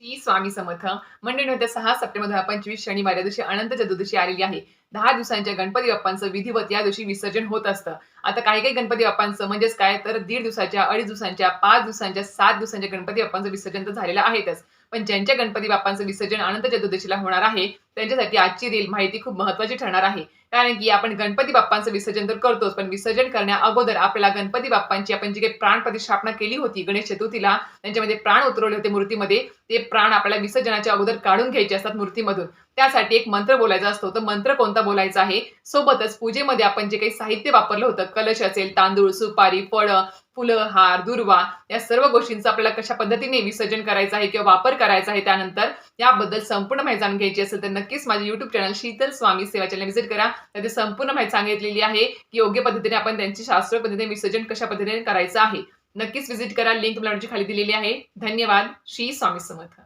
श्री स्वामी समर्थ. मंडळी होत्या 6 सप्टेंबर 2025 शनिवार या दिवशी अनंत चतुर्दशी आलेली आहे. 10 दिवसांच्या गणपती बाप्पांचं विधिवत या दिवशी विसर्जन होत असतं. आता काही-काही गणपती बाप्पांचं म्हणजेच काय तर 1.5 दिवसाच्या, 2.5 दिवसांच्या, 5 दिवसांच्या, 7 दिवसांच्या गणपती बाप्पांचं विसर्जन तर झालेलं आहेतच. पण ज्यांच्या गणपती बाप्पांचं विसर्जन अनंत चतुर्दशीला होणार आहे, त्यांच्यासाठी आजची रील माहिती खूप महत्त्वाची ठरणार आहे. कारण की आपण गणपती बाप्पांचं विसर्जन तर करतोच, पण विसर्जन करण्याअगोदर आपल्याला गणपती बाप्पांची आपण जी काही प्राण प्रतिष्ठापना केली होती गणेश चतुर्थीला, त्यांच्यामध्ये प्राण उतरवले होते मूर्तीमध्ये, ते प्राण आपल्याला विसर्जनाच्या अगोदर काढून घ्यायचे असतात मूर्तीमधून. त्यासाठी एक मंत्र बोलायचा असतो. तो मंत्र कोणता बोलायचा आहे? सोबतच पूजेमध्ये आपण जे काही साहित्य वापरलं होतं, कलश असेल, तांदूळ, सुपारी, फळं, फुलं, हार, दुर्वा या सर्व गोष्टींचं आपल्याला कशा पद्धतीने विसर्जन करायचं आहे किंवा वापर करायचा आहे त्यानंतर, याबद्दल संपूर्ण माहिती जाणून घ्यायची असेल, तर नक्कीच माझे YouTube चॅनल शीतल स्वामी सेवा चॅनल व्हिजिट करा. त्यात संपूर्ण माहिती सांगितलेली आहे, की योग्य पद्धतीने आपण त्यांची शास्त्रोक्त पद्धतीने विसर्जन कशा पद्धतीने करायचं आहे. नक्कीच व्हिजिट करा. लिंक तुम्हाला खाली दिलेली आहे. धन्यवाद. श्री स्वामी समर्थ.